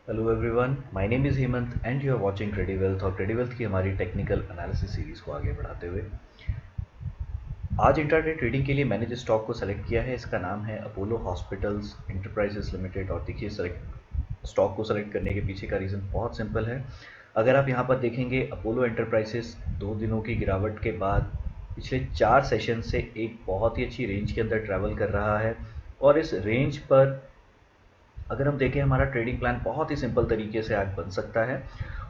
Hello everyone, my name is Hemant and you are watching Credit Wealth और Credit Wealth की हमारी technical analysis series को आगे बढ़ाते हुए आज इंट्राडे ट्रेडिंग के लिए मैंने जिस स्टॉक को सेलेक्ट किया है इसका नाम है अपोलो हॉस्पिटल्स इंटरप्राइजेस लिमिटेड। और देखिए स्टॉक को सेलेक्ट करने के पीछे का रीज़न बहुत सिंपल है। अगर आप यहाँ पर देखेंगे अपोलो एंटरप्राइजेस 2 दिनों की गिरावट के बाद पिछले 4 सेशन से एक बहुत ही अच्छी रेंज के अंदर ट्रैवल कर रहा है। और इस रेंज पर अगर हम देखें हमारा ट्रेडिंग प्लान बहुत ही सिंपल तरीके से आज बन सकता है।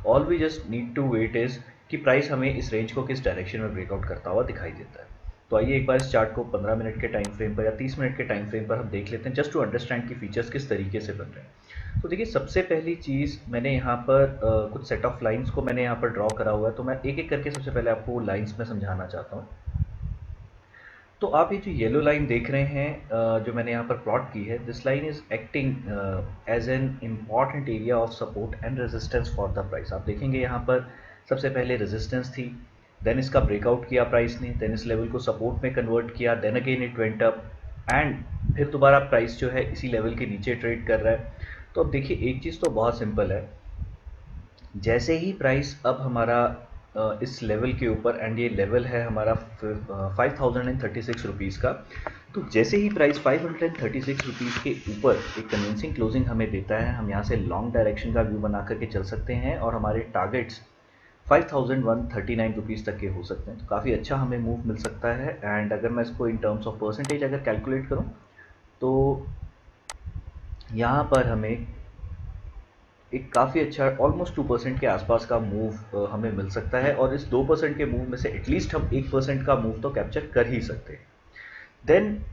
All we just need to wait is कि प्राइस हमें इस रेंज को किस डायरेक्शन में ब्रेकआउट करता हुआ दिखाई देता है। तो आइए एक बार इस चार्ट को 15 मिनट के टाइम फ्रेम पर या 30 मिनट के टाइम फ्रेम पर हम देख लेते हैं, जस्ट टू अंडरस्टैंड कि फीचर्स किस तरीके से बन रहे हैं। तो देखिए सबसे पहली चीज़ मैंने यहाँ पर कुछ सेट ऑफ लाइन्स को मैंने यहाँ पर ड्रॉ करा हुआ है, तो मैं एक एक करके सबसे पहले आपको वो लाइन्स में समझाना चाहता हूँ। तो आप ये जो येलो लाइन देख रहे हैं, जो मैंने यहाँ पर प्लॉट की है, this line is acting as an important area of support and resistance for the price. आप देखेंगे यहाँ पर सबसे पहले रेजिस्टेंस थी, देन इसका ब्रेकआउट किया प्राइस ने, देन इस लेवल को सपोर्ट में कन्वर्ट किया, then again it went up and फिर दोबारा प्राइस जो है इसी लेवल के नीचे ट्रेड कर रहा है। तो अब देखिए एक चीज़ तो बहुत सिंपल है, जैसे ही प्राइस अब हमारा इस लेवल के ऊपर, एंड ये लेवल है हमारा 5036 रुपीज़ का, तो जैसे ही प्राइस 536 रुपीज़ के ऊपर एक कन्विंसिंग क्लोजिंग हमें देता है, हम यहाँ से लॉन्ग डायरेक्शन का व्यू बना करके चल सकते हैं और हमारे टारगेट्स 5139 रुपीज़ तक के हो सकते हैं। तो काफ़ी अच्छा हमें मूव मिल सकता है। एंड अगर मैं इसको इन टर्म्स ऑफ परसेंटेज अगर कैलकुलेट करूँ तो यहाँ पर हमें एक काफ़ी अच्छा ऑलमोस्ट 2% के आसपास का मूव हमें मिल सकता है। और इस 2% के मूव में से एटलीस्ट हम 1% का मूव तो कैप्चर कर ही सकते हैं। देन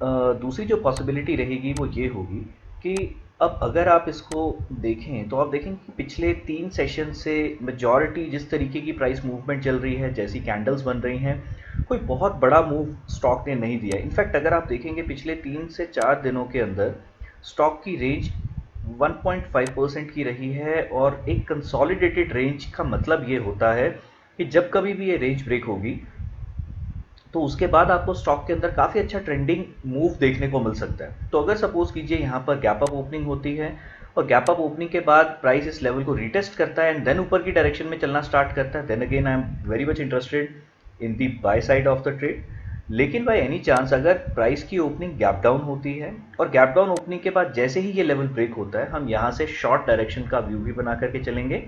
दूसरी जो पॉसिबिलिटी रहेगी वो ये होगी कि अब अगर आप इसको देखें तो आप देखेंगे कि पिछले 3 सेशन से मेजॉरिटी जिस तरीके की प्राइस मूवमेंट चल रही है, जैसी कैंडल्स बन रही हैं, कोई बहुत बड़ा मूव स्टॉक ने नहीं दिया। इनफैक्ट अगर आप देखेंगे पिछले 3 से 4 दिनों के अंदर स्टॉक की रेंज 1.5% की रही है। और एक कंसोलिडेटेड रेंज का मतलब ये होता है कि जब कभी भी ये रेंज ब्रेक होगी तो उसके बाद आपको स्टॉक के अंदर काफ़ी अच्छा ट्रेंडिंग मूव देखने को मिल सकता है। तो अगर सपोज कीजिए यहाँ पर गैप अप ओपनिंग होती है और गैप अप ओपनिंग के बाद प्राइस इस लेवल को रीटेस्ट करता है एंड देन ऊपर की डायरेक्शन में चलना स्टार्ट करता है, then again I am very much interested in the buy side of the trade. लेकिन बाय एनी चांस अगर प्राइस की ओपनिंग गैप डाउन होती है और गैप डाउन ओपनिंग के बाद जैसे ही ये लेवल ब्रेक होता है, हम यहाँ से शॉर्ट डायरेक्शन का व्यू भी बना करके चलेंगे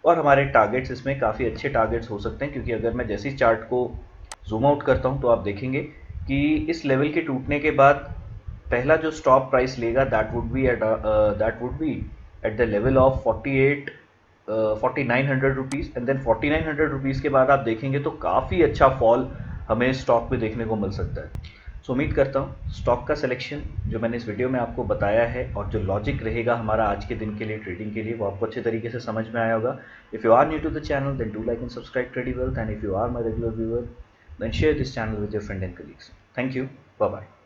और हमारे टारगेट्स इसमें काफ़ी अच्छे टारगेट्स हो सकते हैं। क्योंकि अगर मैं जैसे ही चार्ट को जूम आउट करता हूं तो आप देखेंगे कि इस लेवल के टूटने के बाद पहला जो स्टॉप प्राइस लेगा that would be at the level of 4900 rupees. And then 4900 rupees के बाद आप देखेंगे तो काफ़ी अच्छा फॉल हमें स्टॉक पे देखने को मिल सकता है। सो उम्मीद करता हूँ स्टॉक का सिलेक्शन जो मैंने इस वीडियो में आपको बताया है और जो लॉजिक रहेगा हमारा आज के दिन के लिए ट्रेडिंग के लिए, वो आपको अच्छे तरीके से समझ में आया होगा। If you are new to the channel then do like and subscribe Trading Wealth, and if you are my regular viewer then share this channel with your friend and colleagues. Thank you. Bye bye.